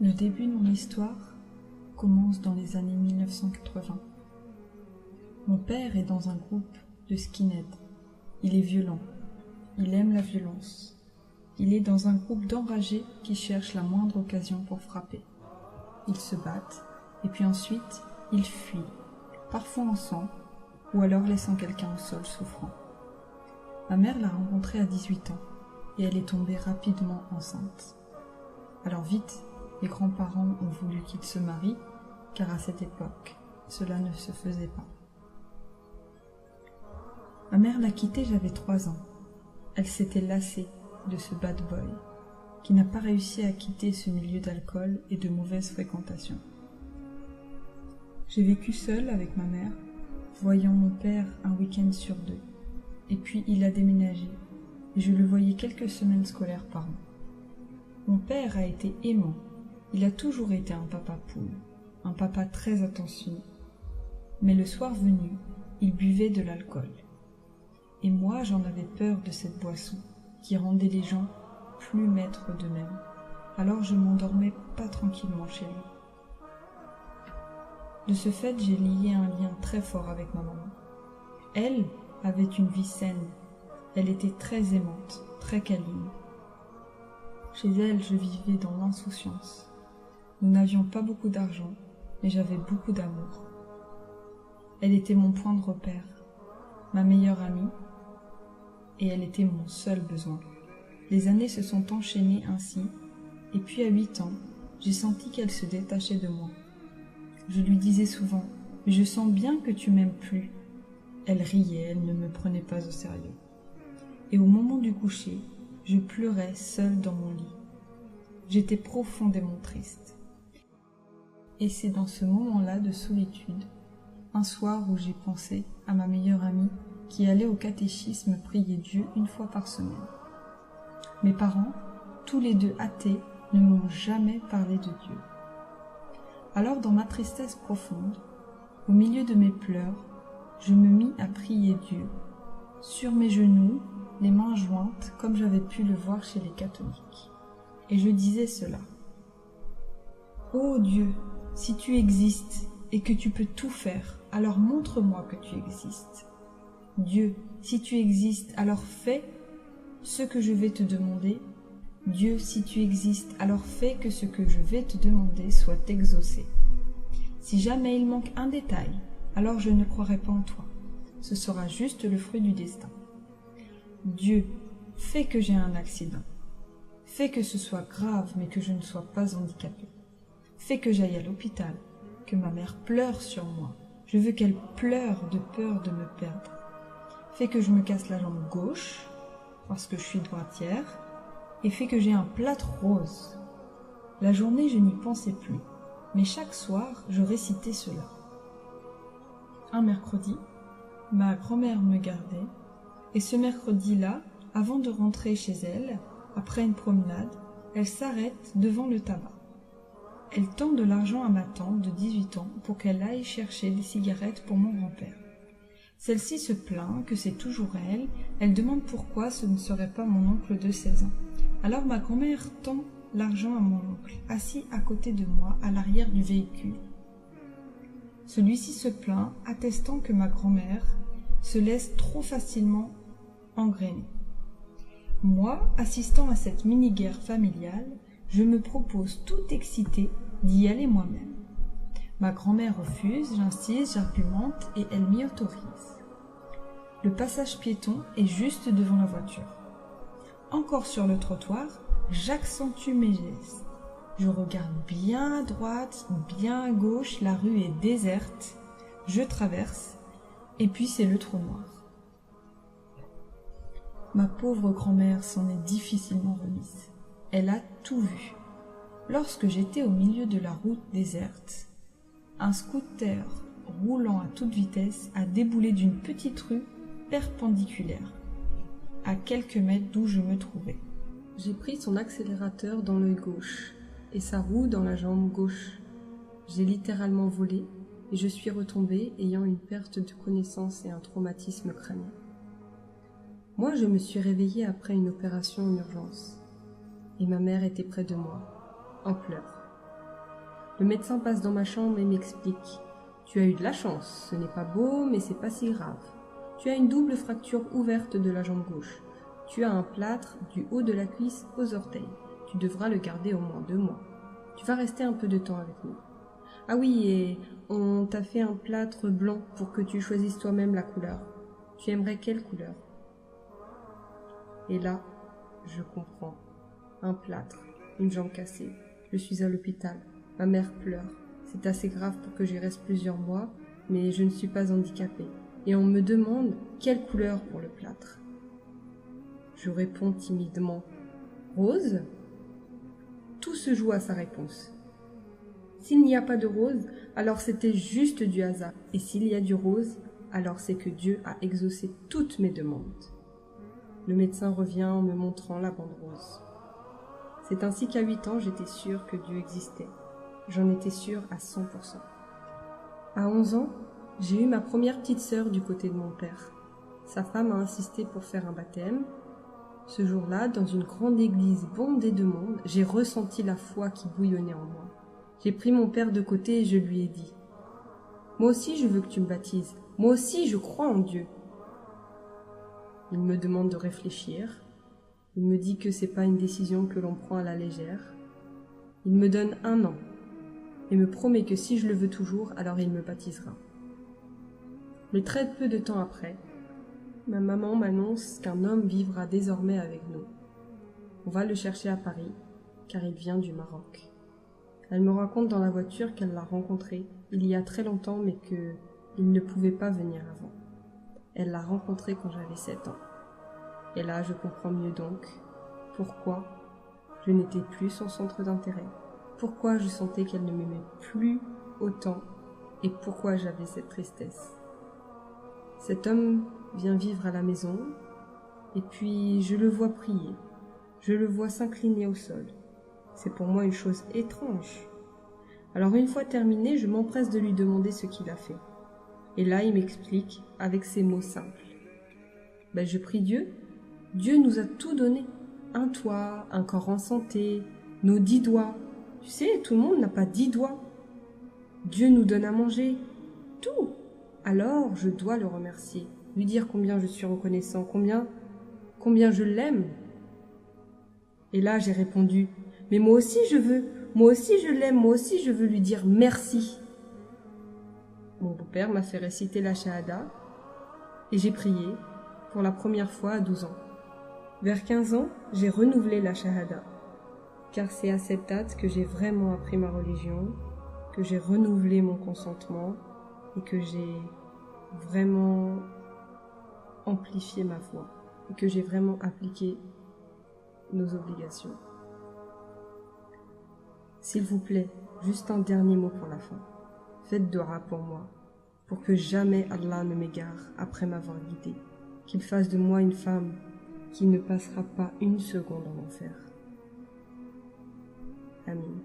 Le début de mon histoire commence dans les années 1980. Mon père est dans un groupe de skinheads. Il est violent. Il aime la violence. Il est dans un groupe d'enragés qui cherchent la moindre occasion pour frapper. Ils se battent et puis ensuite ils fuient, parfois ensemble ou alors laissant quelqu'un au sol souffrant. Ma mère l'a rencontré à 18 ans et elle est tombée rapidement enceinte. Alors vite, les grands-parents ont voulu qu'ils se marient, car à cette époque, cela ne se faisait pas. Ma mère l'a quitté, j'avais 3 ans. Elle s'était lassée de ce bad boy, qui n'a pas réussi à quitter ce milieu d'alcool et de mauvaise fréquentation. J'ai vécu seule avec ma mère, voyant mon père un week-end sur 2. Et puis il a déménagé, et je le voyais quelques semaines scolaires par an. Mon père a été aimant. Il a toujours été un papa poule, un papa très attentionné. Mais le soir venu, il buvait de l'alcool. Et moi, j'en avais peur de cette boisson qui rendait les gens plus maîtres d'eux-mêmes. Alors je m'endormais pas tranquillement chez lui. De ce fait, j'ai lié un lien très fort avec ma maman. Elle avait une vie saine. Elle était très aimante, très câline. Chez elle, je vivais dans l'insouciance. Nous n'avions pas beaucoup d'argent, mais j'avais beaucoup d'amour. Elle était mon point de repère, ma meilleure amie, et elle était mon seul besoin. Les années se sont enchaînées ainsi, et puis à 8 ans, j'ai senti qu'elle se détachait de moi. Je lui disais souvent « Mais je sens bien que tu m'aimes plus ». Elle riait, elle ne me prenait pas au sérieux. Et au moment du coucher, je pleurais seule dans mon lit. J'étais profondément triste. Et c'est dans ce moment-là de solitude, un soir où j'ai pensé à ma meilleure amie qui allait au catéchisme prier Dieu 1 fois par semaine. Mes parents, tous les 2 athées, ne m'ont jamais parlé de Dieu. Alors dans ma tristesse profonde, au milieu de mes pleurs, je me mis à prier Dieu, sur mes genoux, les mains jointes, comme j'avais pu le voir chez les catholiques. Et je disais cela. « Ô Dieu, si tu existes et que tu peux tout faire, alors montre-moi que tu existes. Dieu, si tu existes, alors fais ce que je vais te demander. Dieu, si tu existes, alors fais que ce que je vais te demander soit exaucé. Si jamais il manque un détail, alors je ne croirai pas en toi. Ce sera juste le fruit du destin. Dieu, fais que j'ai un accident. Fais que ce soit grave, mais que je ne sois pas handicapée. Fais que j'aille à l'hôpital, que ma mère pleure sur moi. Je veux qu'elle pleure de peur de me perdre. Fais que je me casse la jambe gauche, parce que je suis droitière, et fais que j'ai un plâtre rose. La journée, je n'y pensais plus, mais chaque soir, je récitais cela. Un mercredi, ma grand-mère me gardait, et ce mercredi-là, avant de rentrer chez elle, après une promenade, elle s'arrête devant le tabac. Elle tend de l'argent à ma tante de 18 ans pour qu'elle aille chercher des cigarettes pour mon grand-père. Celle-ci se plaint que c'est toujours elle, elle demande pourquoi ce ne serait pas mon oncle de 16 ans. Alors ma grand-mère tend l'argent à mon oncle, assis à côté de moi à l'arrière du véhicule. Celui-ci se plaint, attestant que ma grand-mère se laisse trop facilement engrainer. Moi, assistant à cette mini-guerre familiale, je me propose tout excitée d'y aller moi-même. Ma grand-mère refuse, j'insiste, j'argumente et elle m'y autorise. Le passage piéton est juste devant la voiture. Encore sur le trottoir, j'accentue mes gestes. Je regarde bien à droite, bien à gauche, la rue est déserte. Je traverse, et puis c'est le trou noir. Ma pauvre grand-mère s'en est difficilement remise. Elle a tout vu. Lorsque j'étais au milieu de la route déserte, un scooter roulant à toute vitesse a déboulé d'une petite rue perpendiculaire, à quelques mètres d'où je me trouvais. J'ai pris son accélérateur dans l'œil gauche et sa roue dans la jambe gauche. J'ai littéralement volé et je suis retombée ayant une perte de connaissance et un traumatisme crânien. Moi, je me suis réveillée après une opération en urgence et ma mère était près de moi, en pleurs. Le médecin passe dans ma chambre et m'explique. Tu as eu de la chance, ce n'est pas beau, mais c'est pas si grave. Tu as une double fracture ouverte de la jambe gauche. Tu as un plâtre du haut de la cuisse aux orteils. Tu devras le garder au moins 2 mois. Tu vas rester un peu de temps avec nous. Ah oui, et on t'a fait un plâtre blanc pour que tu choisisses toi-même la couleur. Tu aimerais quelle couleur? Et là, je comprends. Un plâtre, une jambe cassée. Je suis à l'hôpital. Ma mère pleure. C'est assez grave pour que j'y reste plusieurs mois, mais je ne suis pas handicapée. Et on me demande quelle couleur pour le plâtre. Je réponds timidement. Rose? Tout se joue à sa réponse. S'il n'y a pas de rose, alors c'était juste du hasard. Et s'il y a du rose, alors c'est que Dieu a exaucé toutes mes demandes. Le médecin revient en me montrant la bande rose. C'est ainsi qu'à 8 ans, j'étais sûre que Dieu existait. J'en étais sûre à 100%. À 11 ans, j'ai eu ma première petite sœur du côté de mon père. Sa femme a insisté pour faire un baptême. Ce jour-là, dans une grande église bondée de monde, j'ai ressenti la foi qui bouillonnait en moi. J'ai pris mon père de côté et je lui ai dit « Moi aussi, je veux que tu me baptises. Moi aussi, je crois en Dieu. » Il me demande de réfléchir. Il me dit que c'est pas une décision que l'on prend à la légère. Il me donne 1 an et me promet que si je le veux toujours, alors il me baptisera. Mais très peu de temps après, ma maman m'annonce qu'un homme vivra désormais avec nous. On va le chercher à Paris, car il vient du Maroc. Elle me raconte dans la voiture qu'elle l'a rencontré il y a très longtemps, mais qu'il ne pouvait pas venir avant. Elle l'a rencontré quand j'avais 7 ans. Et là, je comprends mieux donc pourquoi je n'étais plus son centre d'intérêt, pourquoi je sentais qu'elle ne m'aimait plus autant et pourquoi j'avais cette tristesse. Cet homme vient vivre à la maison et puis je le vois prier, je le vois s'incliner au sol. C'est pour moi une chose étrange. Alors une fois terminé, je m'empresse de lui demander ce qu'il a fait. Et là, il m'explique avec ces mots simples. Je prie Dieu. Dieu nous a tout donné. Un toit, un corps en santé, nos 10 doigts. Tu sais, tout le monde n'a pas 10 doigts. Dieu nous donne à manger. Tout. Alors, je dois le remercier. Lui dire combien je suis reconnaissant, combien je l'aime. Et là, j'ai répondu, mais moi aussi je veux, moi aussi je l'aime, moi aussi je veux lui dire merci. Mon beau-père m'a fait réciter la Shahada et j'ai prié pour la première fois à 12 ans. Vers 15 ans, j'ai renouvelé la Shahada, car c'est à cette date que j'ai vraiment appris ma religion, que j'ai renouvelé mon consentement et que j'ai vraiment amplifié ma foi et que j'ai vraiment appliqué nos obligations. S'il vous plaît, juste un dernier mot pour la fin. Faites dua pour moi, pour que jamais Allah ne m'égare après m'avoir guidée, qu'il fasse de moi une femme qui ne passera pas une seconde en enfer. Amin.